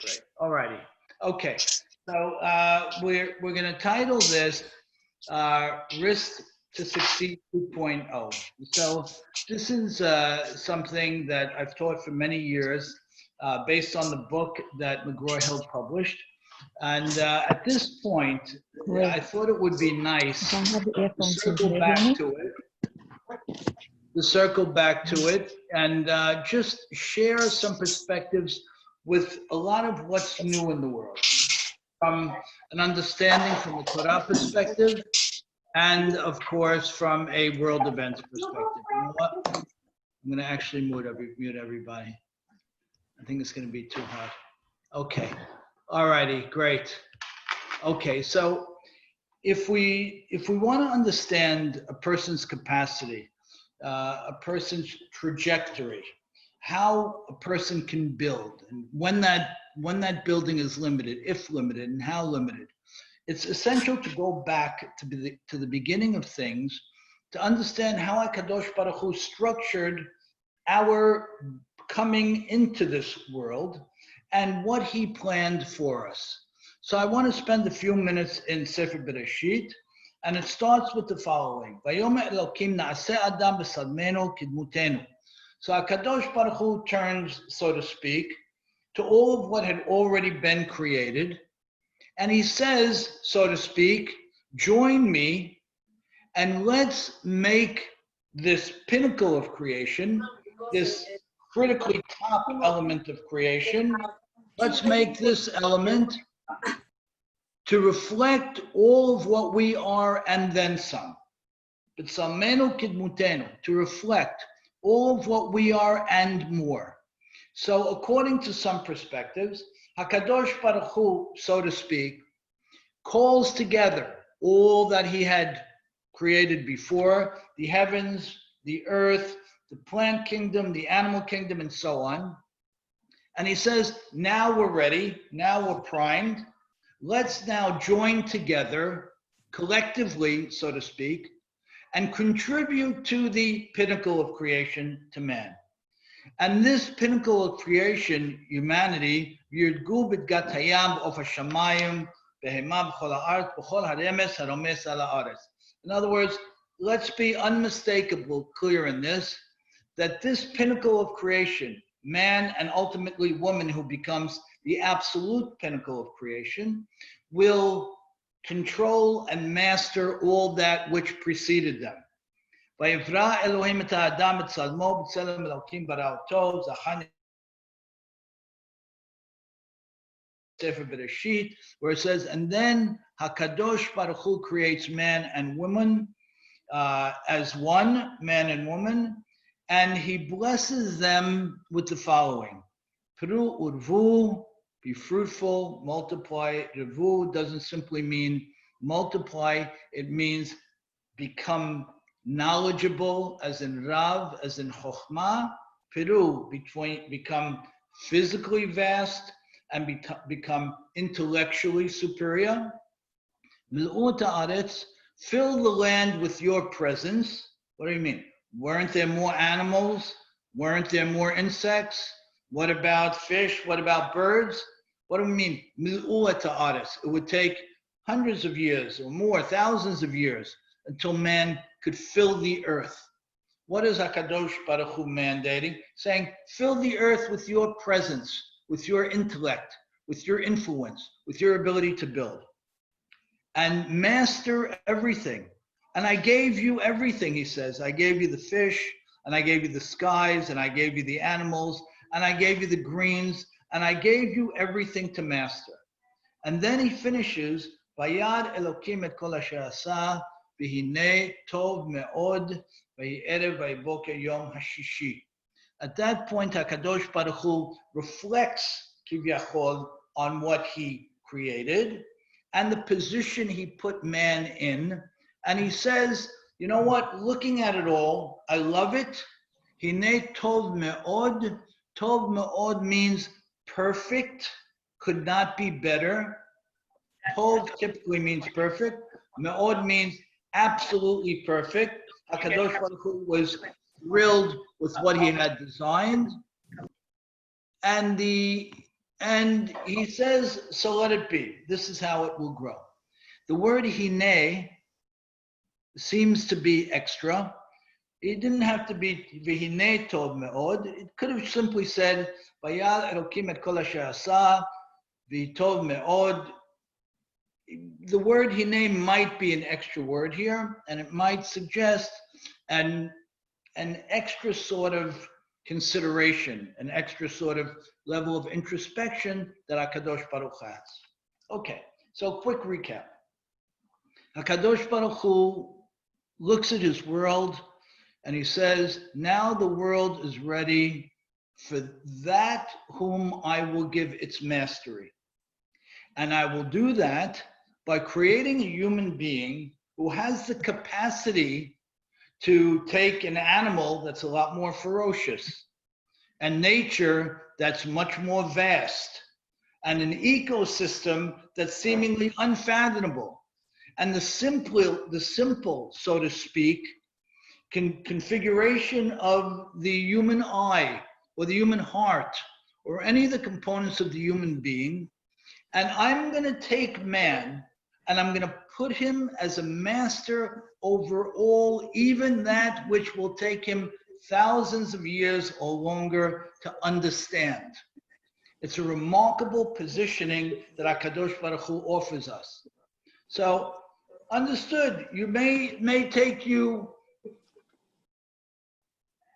great. All righty. Okay. So we're going to title this Risk to Succeed 2.0. So this is something that I've taught for many years based on the book that McGraw-Hill published. And at this point, I thought it would be nice to circle back to it, and just share some perspectives with a lot of what's new in the world, from an understanding from a Torah perspective, and of course from a world events perspective. You know what? I'm going to actually mute everybody. I think it's going to be too hot. Okay. All righty. Great. Okay. So if we want to understand a person's capacity, a person's trajectory, how a person can build, and when that building is limited, if limited, and how limited, it's essential to go back to the beginning of things to understand how HaKadosh Baruch Hu structured our coming into this world and what he planned for us. So I want to spend a few minutes in Sefer Bereshit, and it starts with the following. So HaKadosh Baruch Hu turns, so to speak, to all of what had already been created, and he says, so to speak, join me, and let's make this pinnacle of creation, this critically top element of creation, let's make this element to reflect all of what we are and then some. To reflect all of what we are and more. So according to some perspectives, HaKadosh Baruch Hu, so to speak, calls together all that he had created before, the heavens, the earth, the plant kingdom, the animal kingdom, and so on. And he says, now we're ready, now we're primed. Let's now join together collectively, so to speak, and contribute to the pinnacle of creation, to man. And this pinnacle of creation, humanity, in other words, let's be unmistakable, clear in this, that this pinnacle of creation, man and ultimately woman who becomes the absolute pinnacle of creation, will control and master all that which preceded them. Vayivra Elohim et ha'adam b'tzalmo b'tzelem Elokim bara'oto zachani Sefer Bereshit, where it says, and then HaKadosh Baruch Hu creates man and woman as one, man and woman, and he blesses them with the following. Peru urvu, be fruitful, multiply. Revu doesn't simply mean multiply, it means become knowledgeable, as in Rav, as in Chokhmah. Peru, become physically vast and become intellectually superior. Mil'ut ha'aretz, fill the land with your presence. What do you mean? Weren't there more animals? Weren't there more insects? What about fish? What about birds? What do we mean? Mil'ut ha'aretz. It would take hundreds of years or more, thousands of years, until man could fill the earth. What is HaKadosh Baruch Hu mandating? Saying, fill the earth with your presence, with your intellect, with your influence, with your ability to build. And master everything. And I gave you everything, he says. I gave you the fish, and I gave you the skies, and I gave you the animals, and I gave you the greens, and I gave you everything to master. And then he finishes, Vayad Elokim et kol asher asa, v'hinei tov me'od, v'yerev v'yiboker yom hashishi. At that point, HaKadosh Baruch Hu reflects, kivyachol, on what he created and the position he put man in. And he says, you know what, looking at it all, I love it. Hinei tov me'od. Tov me'od means perfect, could not be better. Tov typically means perfect. Me'od means absolutely perfect. HaKadosh Baruch Hu was thrilled with what he had designed. And the And he says, so let it be. This is how it will grow. The word hine seems to be extra. It didn't have to be v'hine tov me'od. It could have simply said, vayal elokim et kol asher asa v'tov me'od. The word hine might be an extra word here, and it might suggest an extra sort of consideration, an extra sort of level of introspection that HaKadosh Baruch has. Okay, so quick recap. HaKadosh Baruch Hu looks at his world and he says, now the world is ready for that whom I will give its mastery. And I will do that by creating a human being who has the capacity to take an animal that's a lot more ferocious, and nature that's much more vast, and an ecosystem that's seemingly unfathomable, and the simple, so to speak, configuration of the human eye or the human heart or any of the components of the human being. And I'm going to take man and I'm going to put him as a master over all, even that which will take him thousands of years or longer to understand. It's a remarkable positioning that HaKadosh Baruch Hu offers us. So, understood, you may take you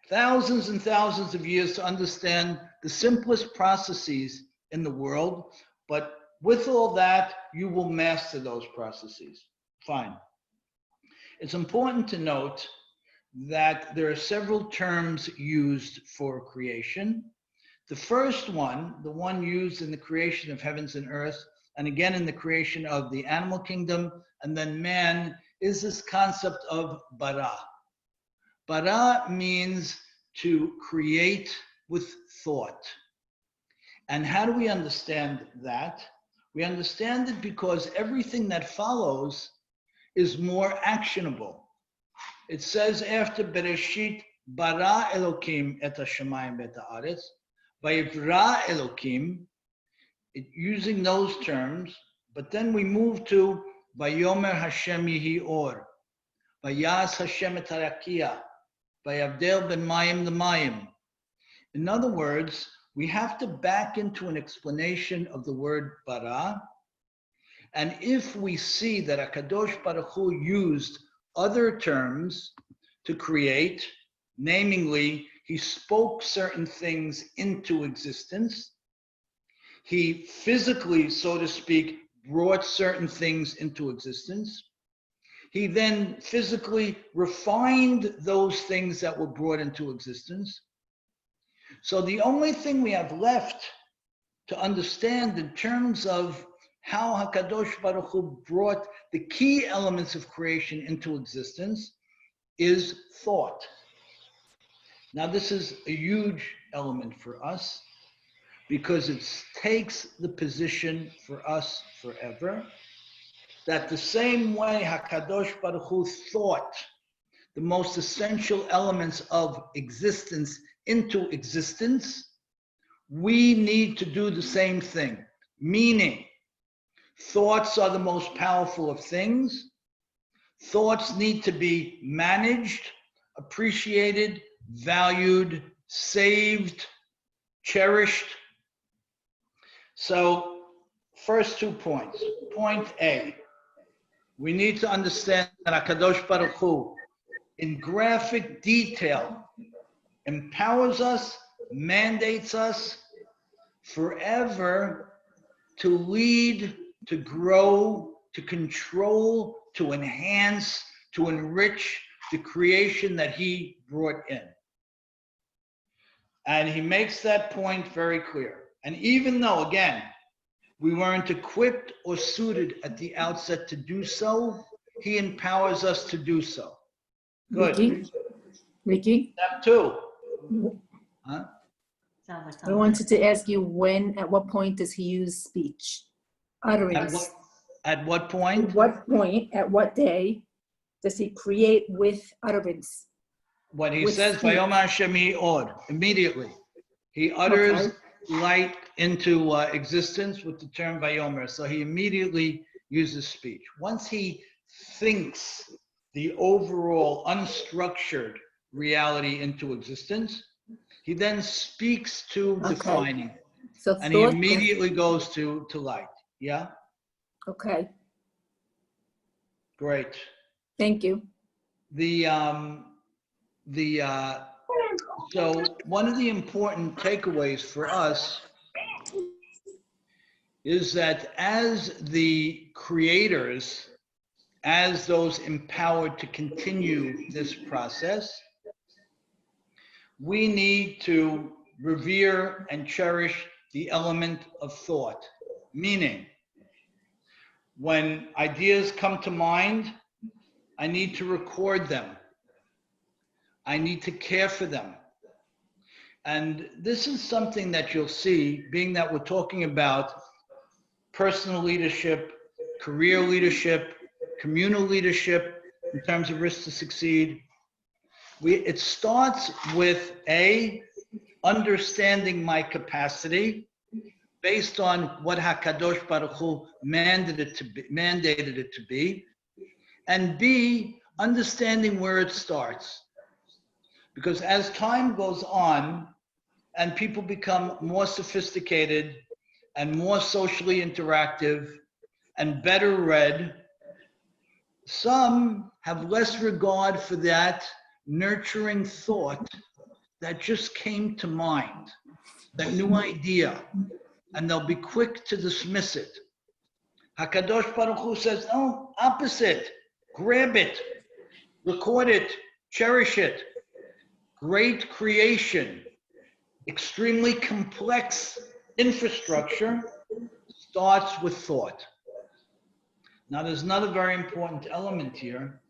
thousands and thousands of years to understand the simplest processes in the world, but with all that, you will master those processes. Fine. It's important to note that there are several terms used for creation. The first one, the one used in the creation of heavens and earth, and again in the creation of the animal kingdom, and then man, is this concept of bara. Bara means to create with thought. And how do we understand that? We understand it because everything that follows is more actionable. It says after Bereshit, bara Elokim et hashamayim v'et haaretz, vayivra Elokim, using those terms, but then we move to Vayomer Hashem Yehi Or, Vayas Hashem et harakia, Vayavdel ben mayim l'mayim. In other words, we have to back into an explanation of the word bara. And if we see that HaKadosh Baruch Hu used other terms to create, namely, he spoke certain things into existence, he physically, so to speak, brought certain things into existence, he then physically refined those things that were brought into existence. So the only thing we have left to understand in terms of how HaKadosh Baruch Hu brought the key elements of creation into existence is thought. Now this is a huge element for us because it takes the position for us forever that the same way HaKadosh Baruch Hu thought the most essential elements of existence into existence, we need to do the same thing. Meaning, thoughts are the most powerful of things. Thoughts need to be managed, appreciated, valued, saved, cherished. So, first 2 points. Point A, we need to understand that HaKadosh Baruch Hu, in graphic detail, empowers us, mandates us forever to lead, to grow, to control, to enhance, to enrich the creation that he brought in. And he makes that point very clear. And even though, again, we weren't equipped or suited at the outset to do so, he empowers us to do so. Good. Ricky? Step 2. Huh? I wanted to ask you at what point does he use speech? Utterance. At what point? At what point, at what day does he create with utterance? When he says, Vayom Hashem Yehi Or, immediately. He utters light into existence with the term Vayomer. So he immediately uses speech. Once he thinks the overall unstructured reality into existence, he then speaks to defining. So And he immediately goes to light. Yeah? Okay. Great. Thank you. So one of the important takeaways for us is that as the creators, as those empowered to continue this process, we need to revere and cherish the element of thought. Meaning, when ideas come to mind, I need to record them. I need to care for them. And this is something that you'll see, being that we're talking about personal leadership, career leadership, communal leadership in terms of risk to succeed. It starts with understanding my capacity based on what HaKadosh Baruch Hu mandated it to be, and B, understanding where it starts. Because as time goes on and people become more sophisticated and more socially interactive and better read, some have less regard for that nurturing thought that just came to mind, that new idea, and they'll be quick to dismiss it. HaKadosh Baruch Hu says, no, opposite. Grab it, record it, cherish it. Great creation, extremely complex infrastructure starts with thought. Now, there's another very important element here.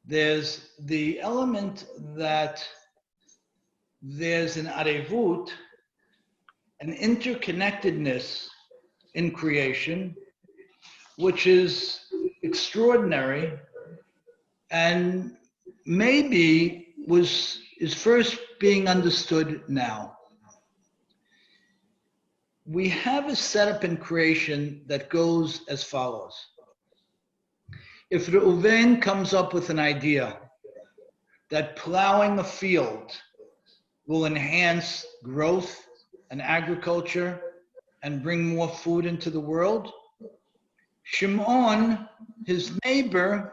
There's the element that there's an arevut, an interconnectedness in creation, which is extraordinary and maybe is first being understood now. We have a setup in creation that goes as follows. If Reuven comes up with an idea that plowing a field will enhance growth and agriculture and bring more food into the world, Shimon, his neighbor,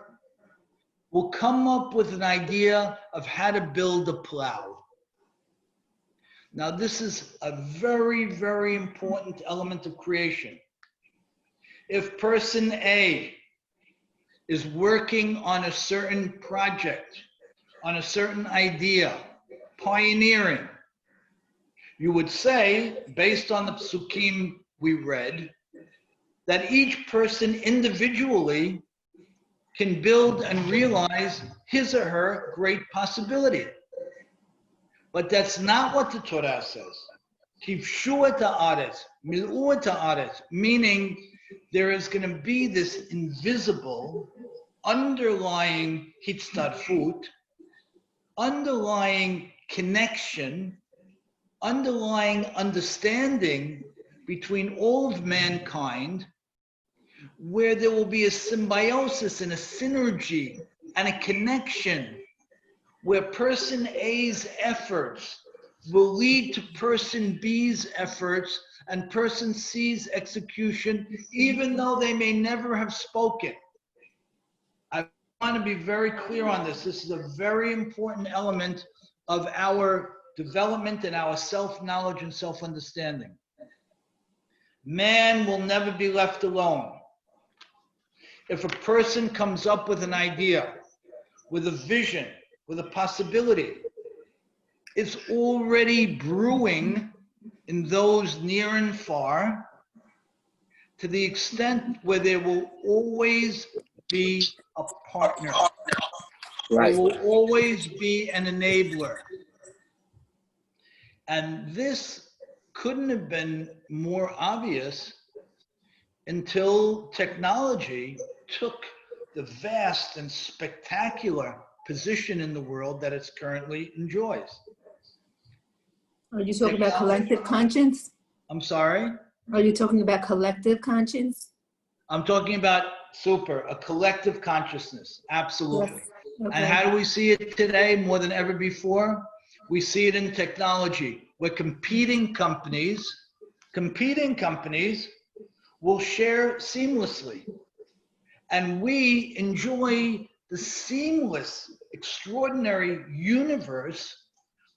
will come up with an idea of how to build a plow. Now, this is a very, very important element of creation. If person A is working on a certain project, on a certain idea, pioneering, you would say, based on the psukim we read, that each person individually can build and realize his or her great possibility. But that's not what the Torah says. Kivshu et haaretz, mil'u et haaretz, meaning there is going to be this invisible, underlying hitztarfut, underlying connection, underlying understanding between all of mankind, where there will be a symbiosis and a synergy and a connection, where person A's efforts will lead to person B's efforts and person C's execution, even though they may never have spoken. I want to be very clear on this. This is a very important element of our development and our self-knowledge and self-understanding. Man will never be left alone. If a person comes up with an idea, with a vision, with a possibility, it's already brewing in those near and far, to the extent where there will always be a partner. There will always be an enabler. And this couldn't have been more obvious until technology took the vast and spectacular position in the world that it currently enjoys. Are you talking about collective conscience? I'm sorry? Are you talking about collective conscience? I'm talking about a collective consciousness. Absolutely. Yes. Okay. And how do we see it today more than ever before? We see it in technology, where competing companies will share seamlessly. And we enjoy the seamless, extraordinary universe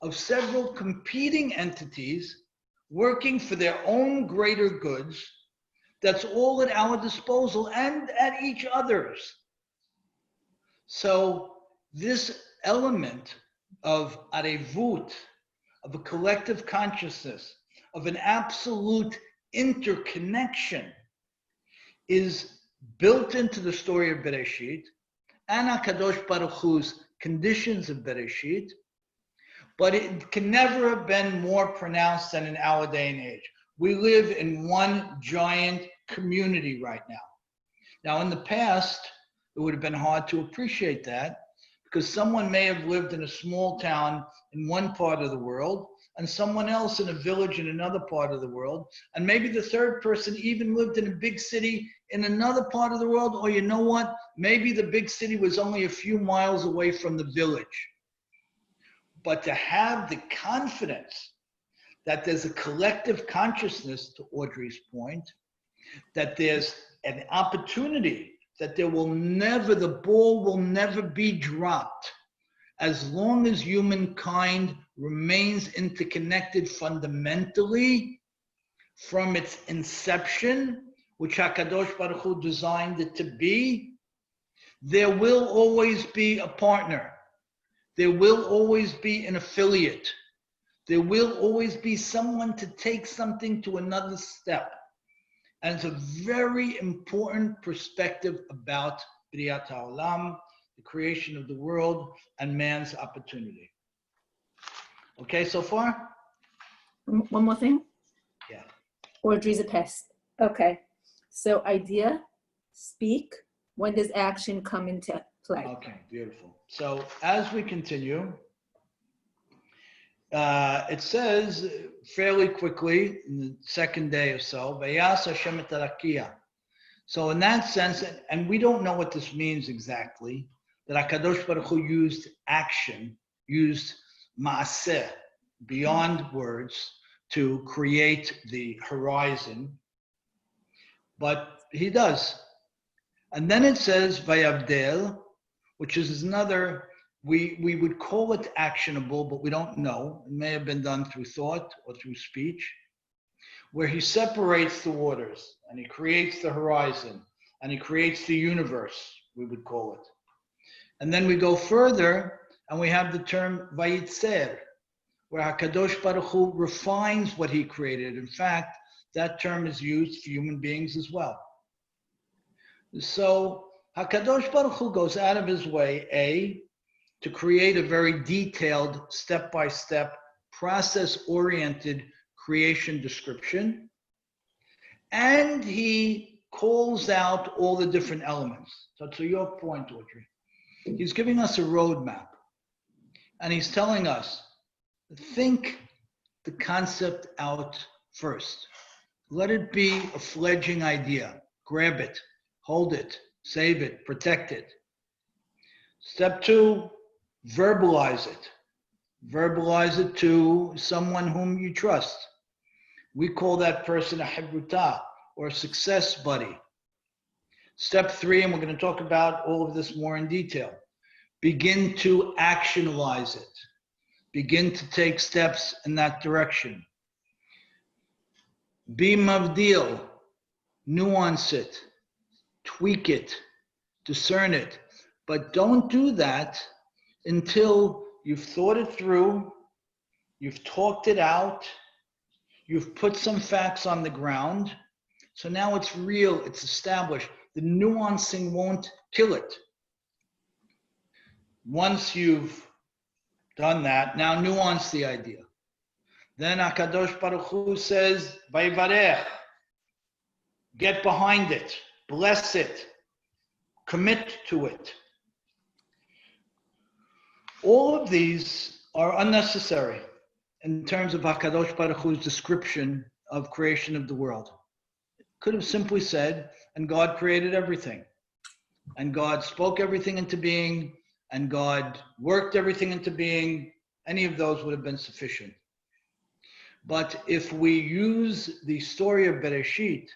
of several competing entities working for their own greater goods. That's all at our disposal and at each other's. So this element of arevut, of a collective consciousness, of an absolute interconnection, is built into the story of Bereshit and HaKadosh Baruch Hu's conditions of Bereshit, but it can never have been more pronounced than in our day and age. We live in one giant community right now. Now, in the past, it would have been hard to appreciate that because someone may have lived in a small town in one part of the world and someone else in a village in another part of the world. And maybe the third person even lived in a big city in another part of the world. Or you know what? Maybe the big city was only a few miles away from the village. But to have the confidence that there's a collective consciousness, to Audrey's point, that there's an opportunity, that the ball will never be dropped as long as humankind remains interconnected fundamentally from its inception, which HaKadosh Baruch Hu designed it to be. There will always be a partner. There will always be an affiliate. There will always be someone to take something to another step. And it's a very important perspective about B'riyat HaOlam, the creation of the world, and man's opportunity. Okay, so far? One more thing? Yeah. Audrey's a pest. Okay. So idea, speak. When does action come into play? Okay, beautiful. So as we continue, it says fairly quickly in the second day or so, Vayas Hashem et harakia. So in that sense, and we don't know what this means exactly, that HaKadosh Baruch Hu used action, used maaseh, beyond words, to create the horizon, but he does. And then it says Vayavdel, which is another, we would call it actionable, but we don't know. It may have been done through thought or through speech, where he separates the waters and he creates the horizon and he creates the universe, we would call it. And then we go further and we have the term Vayitzer, where HaKadosh Baruch Hu refines what he created. In fact, that term is used for human beings as well. So HaKadosh Baruch Hu goes out of his way, to create a very detailed, step-by-step, process-oriented creation description. And he calls out all the different elements. So to your point, Audrey, he's giving us a roadmap. And he's telling us, think the concept out first. Let it be a fledgling idea. Grab it, hold it, save it, protect it. Step 2, verbalize it. Verbalize it to someone whom you trust. We call that person a hebruta, or a success buddy. Step 3, and we're going to talk about all of this more in detail. Begin to actionalize it. Begin to take steps in that direction. Be mavdil, nuance it, tweak it, discern it. But don't do that until you've thought it through, you've talked it out, you've put some facts on the ground. So now it's real, it's established. The nuancing won't kill it. Once you've done that, now nuance the idea. Then HaKadosh Baruch Hu says, Vayvarech, get behind it, bless it, commit to it. All of these are unnecessary in terms of HaKadosh Baruch Hu's description of creation of the world. Could have simply said, and God created everything. And God spoke everything into being, and God worked everything into being. Any of those would have been sufficient. But if we use the story of Bereshit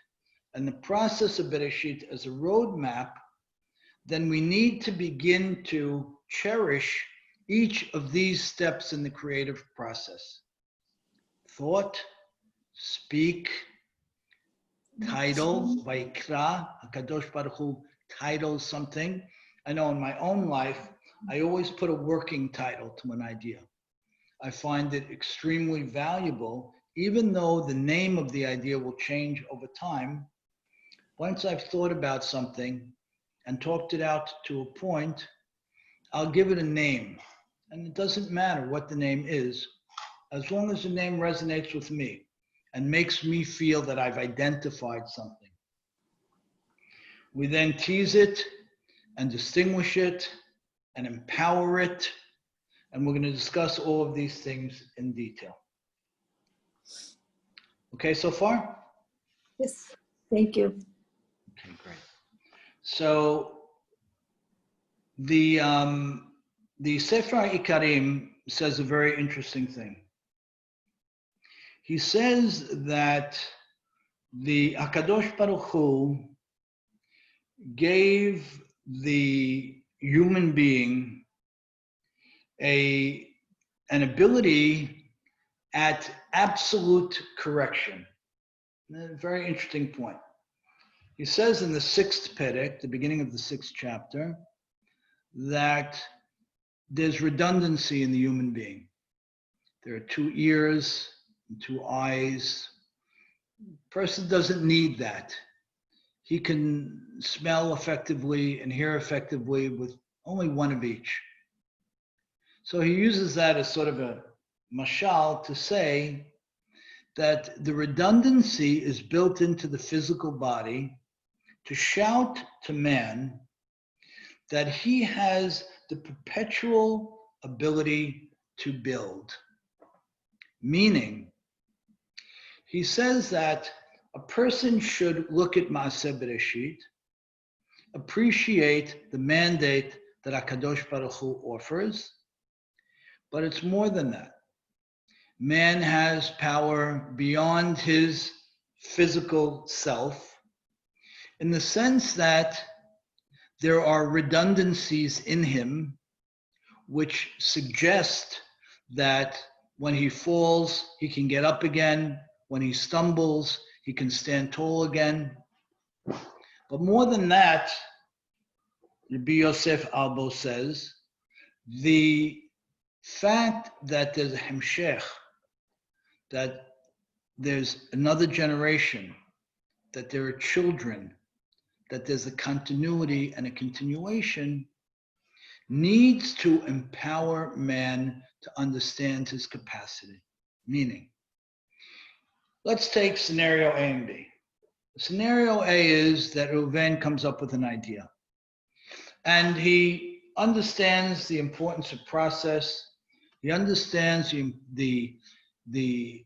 and the process of Bereshit as a roadmap, then we need to begin to cherish each of these steps in the creative process. Thought, speak, title, Vaikra, HaKadosh Baruch Hu titles something. I know in my own life, I always put a working title to an idea. I find it extremely valuable, even though the name of the idea will change over time. Once I've thought about something and talked it out to a point, I'll give it a name. And it doesn't matter what the name is, as long as the name resonates with me and makes me feel that I've identified something. We then tease it and distinguish it and empower it. And we're going to discuss all of these things in detail. Okay, so far? Yes, thank you. Okay, great. So the Sefer Ikarim says a very interesting thing. He says that the HaKadosh Baruch Hu gave the human being an ability at absolute correction. A very interesting point. He says in the 6th Perek, the beginning of the 6th chapter, that there's redundancy in the human being. There are 2 ears and 2 eyes. A person doesn't need that. He can smell effectively and hear effectively with only one of each. So he uses that as sort of a mashal to say that the redundancy is built into the physical body to shout to man that he has the perpetual ability to build. Meaning, he says that a person should look at Maaseh Bereshit, appreciate the mandate that HaKadosh Baruch Hu offers, but it's more than that. Man has power beyond his physical self in the sense that there are redundancies in him which suggest that when he falls, he can get up again. When he stumbles, he can stand tall again. But more than that, Rabbi Yosef Albo says, the fact that there's a hemshech, that there's another generation, that there are children, that there's a continuity and a continuation, needs to empower man to understand his capacity. Meaning, let's take scenario A and B. Scenario A is that Reuven comes up with an idea. And he understands the importance of process. He understands the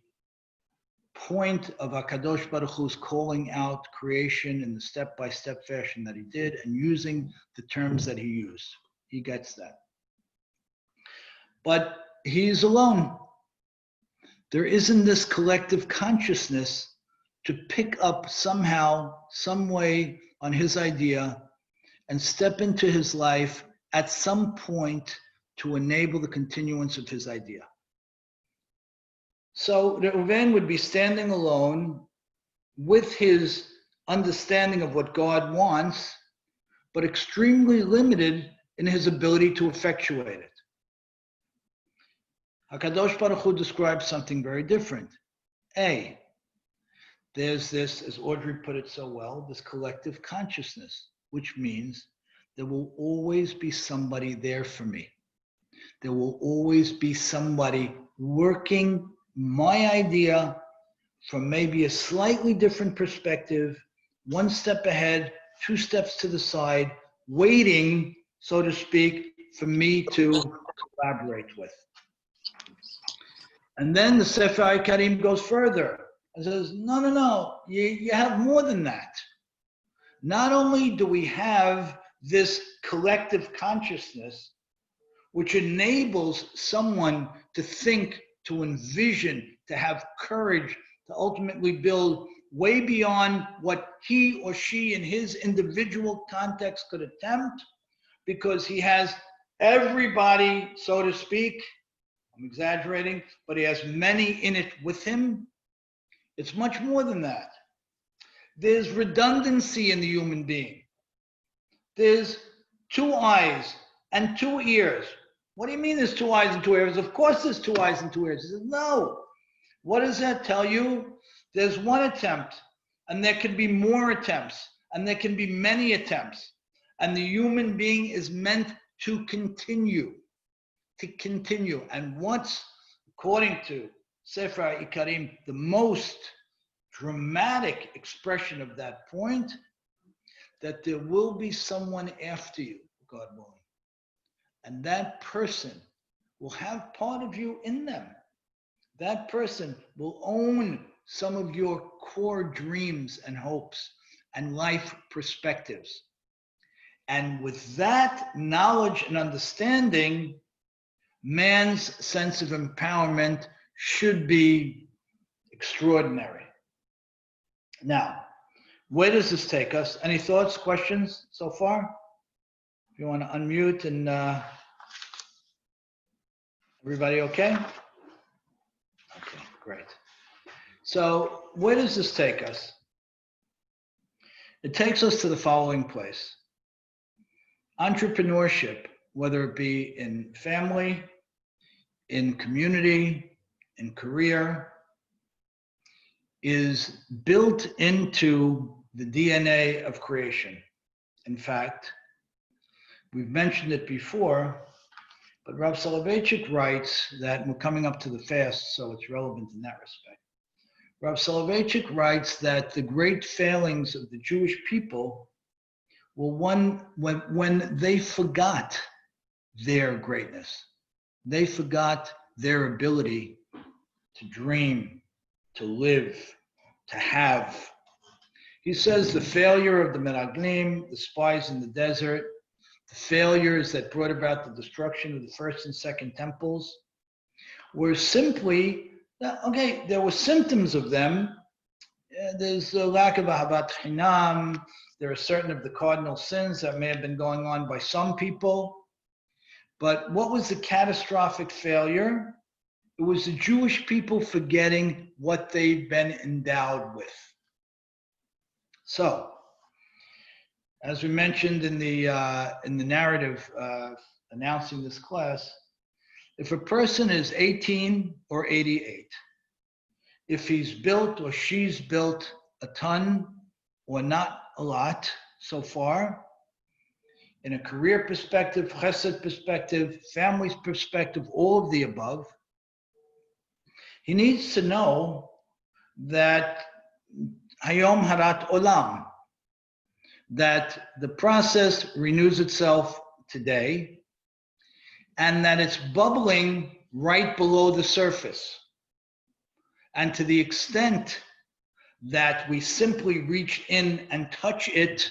point of HaKadosh Baruch Hu's calling out creation in the step-by-step fashion that he did and using the terms that he used. He gets that. But he's alone. There isn't this collective consciousness to pick up somehow, some way on his idea and step into his life at some point to enable the continuance of his idea. So Reuven would be standing alone with his understanding of what God wants, but extremely limited in his ability to effectuate it. HaKadosh Baruch Hu describes something very different. A, there's this, as Audrey put it so well, this collective consciousness, which means there will always be somebody there for me. There will always be somebody working my idea from maybe a slightly different perspective, 1 step ahead, 2 steps to the side, waiting, so to speak, for me to collaborate with. And then the Sefer Karim goes further and says, no, you have more than that. Not only do we have this collective consciousness, which enables someone to think, to envision, to have courage, to ultimately build way beyond what he or she in his individual context could attempt, because he has everybody, so to speak, I'm exaggerating, but he has many in it with him. It's much more than that. There's redundancy in the human being. There's 2 eyes and 2 ears. What do you mean there's 2 eyes and 2 ears? Of course there's 2 eyes and 2 ears. He says, no. What does that tell you? There's one attempt, and there can be more attempts, and there can be many attempts. And the human being is meant to continue. And what's, according to Sefer Ikarim, the most dramatic expression of that point, that there will be someone after you, God willing. And that person will have part of you in them. That person will own some of your core dreams and hopes and life perspectives. And with that knowledge and understanding, man's sense of empowerment should be extraordinary. Now, where does this take us? Any thoughts, questions so far? If you want to unmute and everybody okay? Okay, great. So where does this take us? It takes us to the following place. Entrepreneurship, whether it be in family, in community, in career, is built into the DNA of creation. In fact, we've mentioned it before, but Rav Soloveitchik writes that we're coming up to the fast, so it's relevant in that respect. Rav Soloveitchik writes that the great failings of the Jewish people were when they forgot their greatness. They forgot their ability to dream, to live, to have. He says the failure of the Meraglim, the spies in the desert, the failures that brought about the destruction of the first and second temples were simply, okay, there were symptoms of them. There's a lack of ahavat chinam. There are certain of the cardinal sins that may have been going on by some people. But what was the catastrophic failure? It was the Jewish people forgetting what they've been endowed with. So, as we mentioned in the narrative announcing this class, if a person is 18 or 88, if he's built or she's built a ton or not a lot so far, in a career perspective, chesed perspective, family's perspective, all of the above, he needs to know that Hayom Harat Olam, that the process renews itself today, and that it's bubbling right below the surface. And to the extent that we simply reach in and touch it,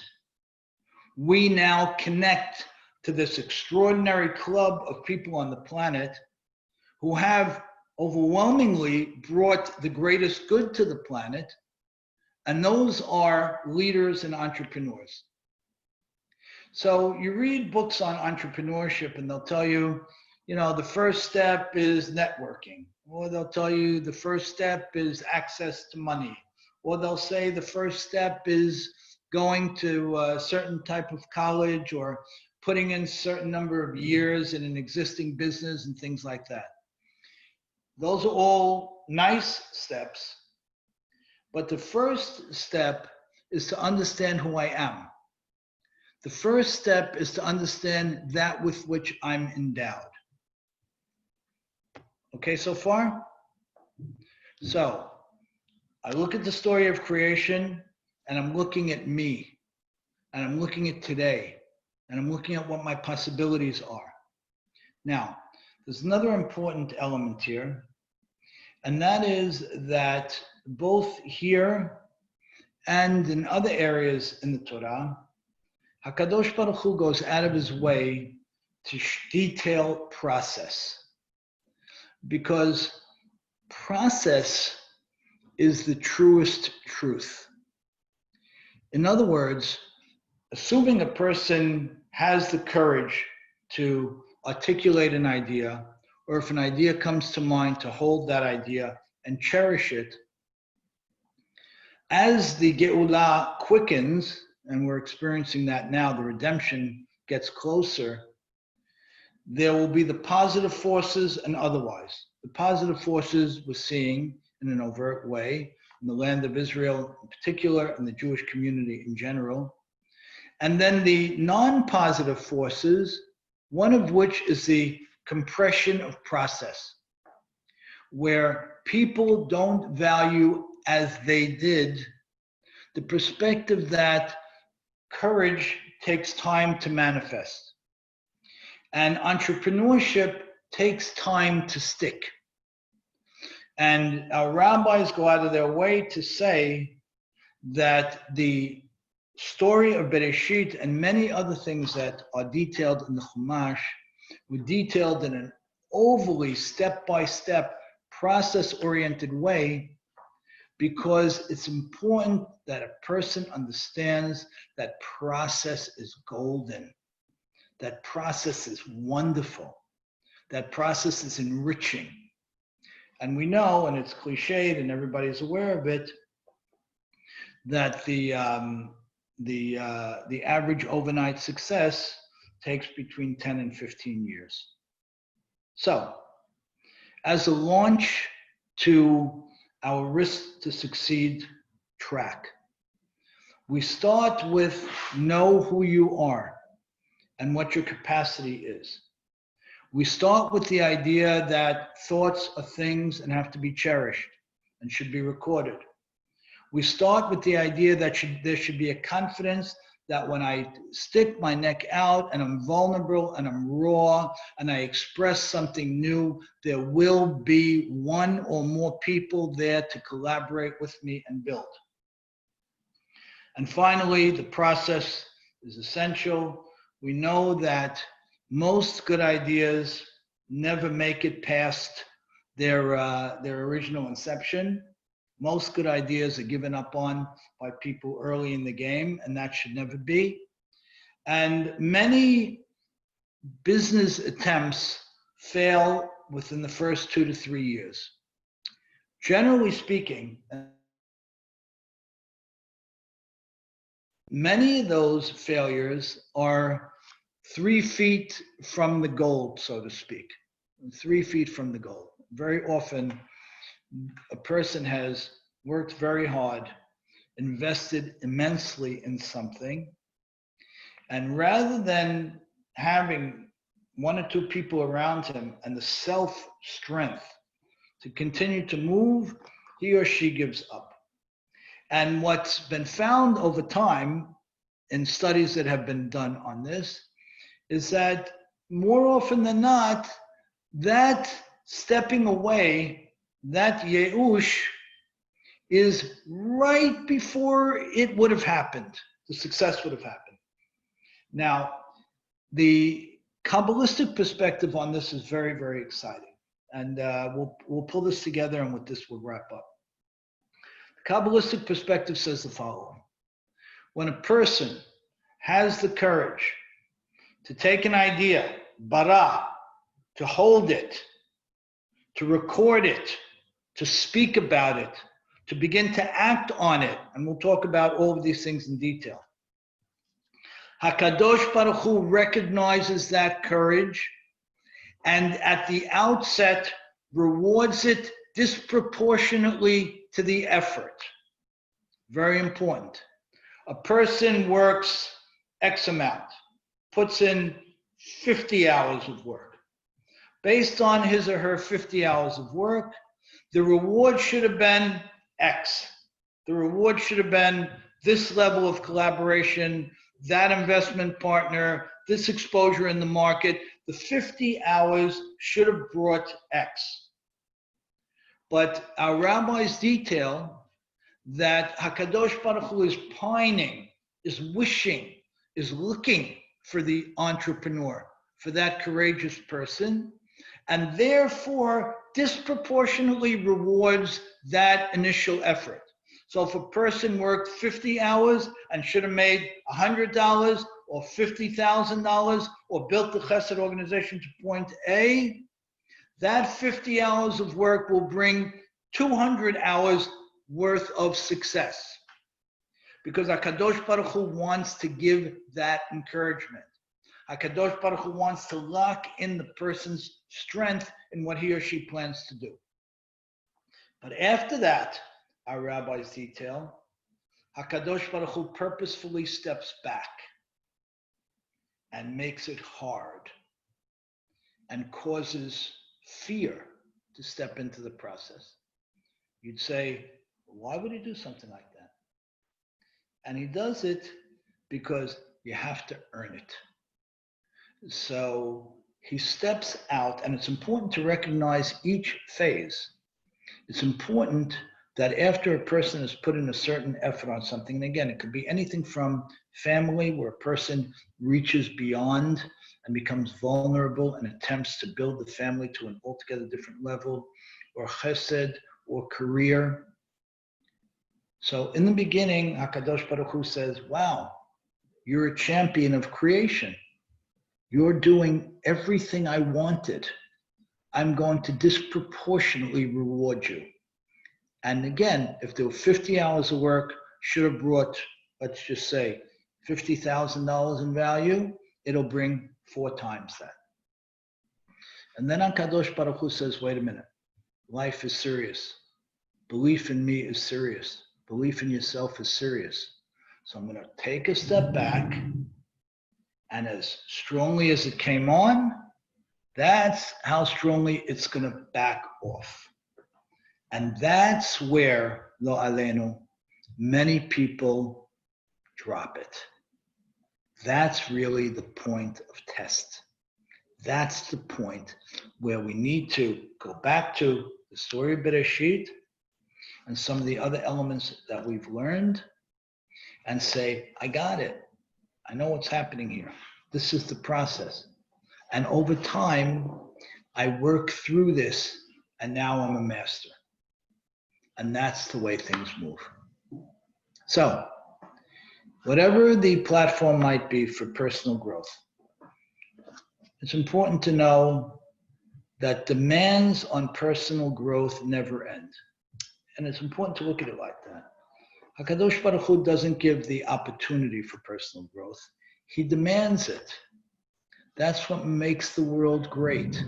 we now connect to this extraordinary club of people on the planet who have overwhelmingly brought the greatest good to the planet, and those are leaders and entrepreneurs. So you read books on entrepreneurship and they'll tell you, the first step is networking, or they'll tell you the first step is access to money, or they'll say the first step is going to a certain type of college or putting in a certain number of years in an existing business and things like that. Those are all nice steps, but the first step is to understand who I am. The first step is to understand that with which I'm endowed. Okay, so far? So, I look at the story of creation, and I'm looking at me, and I'm looking at today, and I'm looking at what my possibilities are. Now, there's another important element here, And that is that both here and in other areas in the Torah, HaKadosh Baruch Hu goes out of his way to detail process. Because process is the truest truth. In other words, assuming a person has the courage to articulate an idea, or if an idea comes to mind, to hold that idea and cherish it, as the Geulah quickens, and we're experiencing that now, the redemption gets closer, there will be the positive forces and otherwise. The positive forces we're seeing in an overt way in the land of Israel in particular, and the Jewish community in general. And then the non-positive forces, one of which is the compression of process, where people don't value as they did the perspective that courage takes time to manifest. And entrepreneurship takes time to stick. And our rabbis go out of their way to say that the story of Bereshit and many other things that are detailed in the Chumash were detailed in an overly step-by-step, process-oriented way, because it's important that a person understands that process is golden. That process is wonderful. That process is enriching. And we know, and it's cliched and everybody's aware of it, that the average overnight success takes between 10 and 15 years. So, as a launch to our risk to succeed track, we start with know who you are and what your capacity is. We start with the idea that thoughts are things and have to be cherished and should be recorded. We start with the idea that there should be a confidence that when I stick my neck out and I'm vulnerable and I'm raw and I express something new, there will be one or more people there to collaborate with me and build. And finally, the process is essential. We know that most good ideas never make it past their original inception. Most good ideas are given up on by people early in the game, and that should never be. And many business attempts fail within the first 2 to 3 years. Generally speaking, many of those failures are 3 feet from the goal, so to speak. 3 feet from the goal. Very often, a person has worked very hard, invested immensely in something, and rather than having 1 or 2 people around him and the self-strength to continue to move, he or she gives up. And what's been found over time in studies that have been done on this is that more often than not, that stepping away, that yeush, is right before it would have happened. The success would have happened. Now, the Kabbalistic perspective on this is very, very exciting. And we'll pull this together, and with this we'll wrap up. The Kabbalistic perspective says the following. When a person has the courage to take an idea, bara, to hold it, to record it, to speak about it, to begin to act on it, and we'll talk about all of these things in detail. HaKadosh Baruch Hu recognizes that courage and at the outset rewards it disproportionately to the effort. Very important. A person works X amount, puts in 50 hours of work. Based on his or her 50 hours of work, the reward should have been X. The reward should have been this level of collaboration, that investment partner, this exposure in the market. The 50 hours should have brought X. But our rabbis detail that HaKadosh Baruch Hu is pining, is wishing, is looking for the entrepreneur, for that courageous person, and therefore disproportionately rewards that initial effort. So if a person worked 50 hours and should have made $100 or $50,000 or built the Chesed organization to point A, that 50 hours of work will bring 200 hours worth of success. Because HaKadosh Baruch Hu wants to give that encouragement. HaKadosh Baruch Hu wants to lock in the person's strength in what he or she plans to do. But after that, our rabbis detail, HaKadosh Baruch Hu purposefully steps back and makes it hard and causes fear to step into the process. You'd say, why would he do something like that? And he does it because you have to earn it. So he steps out, and it's important to recognize each phase. It's important that after a person has put in a certain effort on something, and again, it could be anything from family, where a person reaches beyond and becomes vulnerable and attempts to build the family to an altogether different level, or chesed, or career. So in the beginning, HaKadosh Baruch Hu says, wow, you're a champion of creation. You're doing everything I wanted. I'm going to disproportionately reward you. And again, if there were 50 hours of work, should have brought, let's just say, $50,000 in value, it'll bring 4 times that. And then HaKadosh Baruch Hu says, wait a minute, life is serious. Belief in me is serious. Belief in yourself is serious. So I'm going to take a step back, and as strongly as it came on, that's how strongly it's going to back off. And that's where, lo aleinu, many people drop it. That's really the point of test. That's the point where we need to go back to the story of Bereshit and some of the other elements that we've learned and say, I got it. I know what's happening here. This is the process. And over time, I work through this, and now I'm a master. And that's the way things move. So, whatever the platform might be for personal growth, it's important to know that demands on personal growth never end. And it's important to look at it like that. HaKadosh Baruch Hu doesn't give the opportunity for personal growth. He demands it. That's what makes the world great.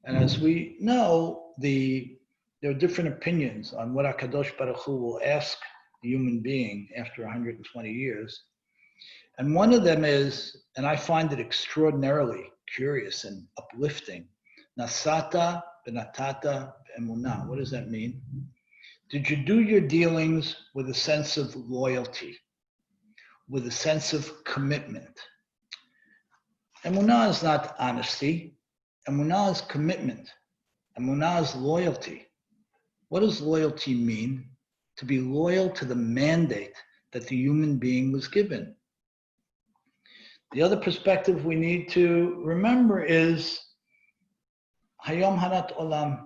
And as we know, there are different opinions on what HaKadosh Baruch Hu will ask the human being after 120 years. And one of them is, and I find it extraordinarily curious and uplifting, Nasata benatata emunah. What does that mean? Did you do your dealings with a sense of loyalty, with a sense of commitment? Emunah is not honesty. Emunah is commitment. Emunah is loyalty. What does loyalty mean? To be loyal to the mandate that the human being was given. The other perspective we need to remember is Hayom Harat Olam.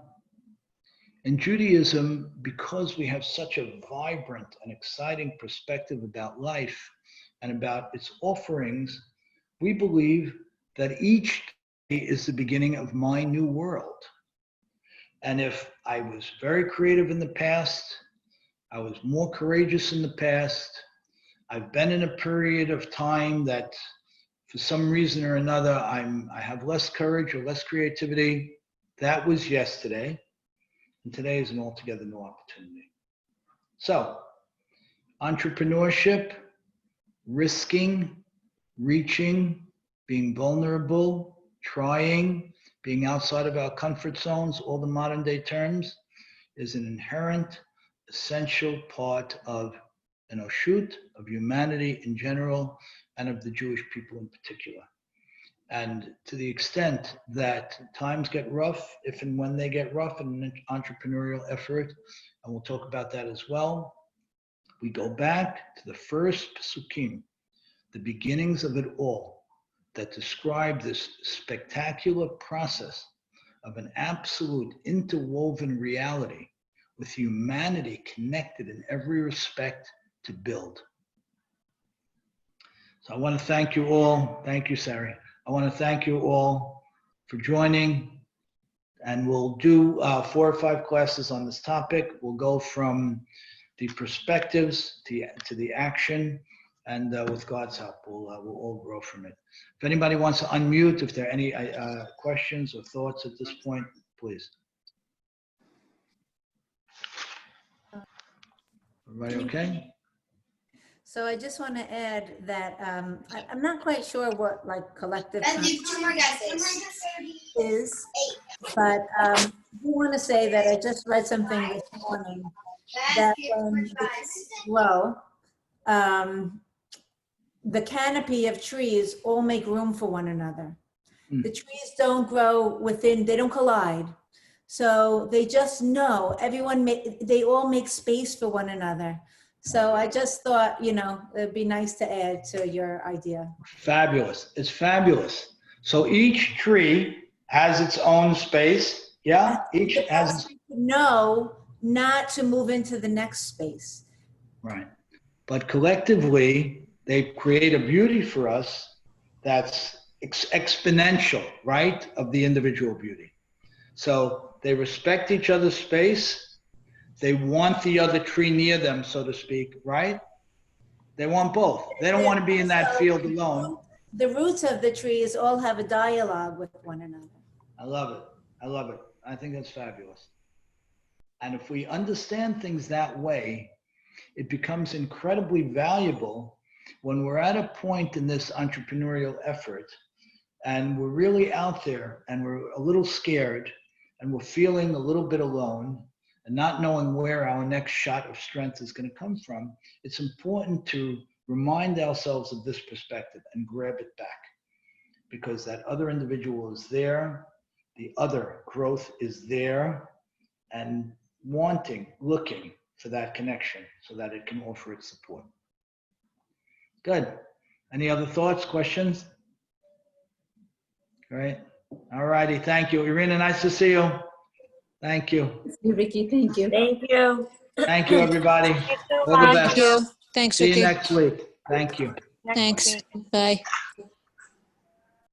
In Judaism, because we have such a vibrant and exciting perspective about life and about its offerings, we believe that each day is the beginning of my new world. And if I was very creative in the past, I was more courageous in the past, I've been in a period of time that for some reason or another, I have less courage or less creativity, that was yesterday. And today is an altogether new opportunity. So, entrepreneurship, risking, reaching, being vulnerable, trying, being outside of our comfort zones, all the modern day terms, is an inherent, essential part of Enoshut, of humanity in general, and of the Jewish people in particular. And to the extent that times get rough, if and when they get rough in an entrepreneurial effort, and we'll talk about that as well, we go back to the first Pesukim, the beginnings of it all, that describe this spectacular process of an absolute interwoven reality with humanity connected in every respect to build. So I want to thank you all. Thank you, Sari. I want to thank you all for joining, and we'll do 4 or 5 classes on this topic. We'll go from the perspectives to the action, and with God's help, we'll all grow from it. If anybody wants to unmute, if there are any questions or thoughts at this point, please. Everybody okay? So I just want to add that I'm not quite sure what like collective is, but I do want to say that I just read something this morning that when the trees grow, the canopy of trees all make room for one another. The trees don't grow within, they don't collide. So they just know, they all make space for one another. So I just thought, it'd be nice to add to your idea. Fabulous. It's fabulous. So each tree has its own space. Yeah, each has. Know not to move into the next space. Right. But collectively, they create a beauty for us that's exponential, right, of the individual beauty. So they respect each other's space. They want the other tree near them, so to speak, right? They want both. They don't want to be in that field alone. The roots of the trees all have a dialogue with one another. I love it. I love it. I think that's fabulous. And if we understand things that way, it becomes incredibly valuable when we're at a point in this entrepreneurial effort and we're really out there and we're a little scared and we're feeling a little bit alone and not knowing where our next shot of strength is going to come from. It's important to remind ourselves of this perspective and grab it back, because that other individual is there, the other growth is there, and looking for that connection so that it can offer its support. Good. Any other thoughts, questions? Great. All righty. Thank you. Irina, nice to see you. Thank you. Ricky, thank you. Thank you. Thank you, everybody. Thanks so All the much. best. Thank you. Thanks, See you Ricky. next week. Thank you. Next Thanks. week. Bye.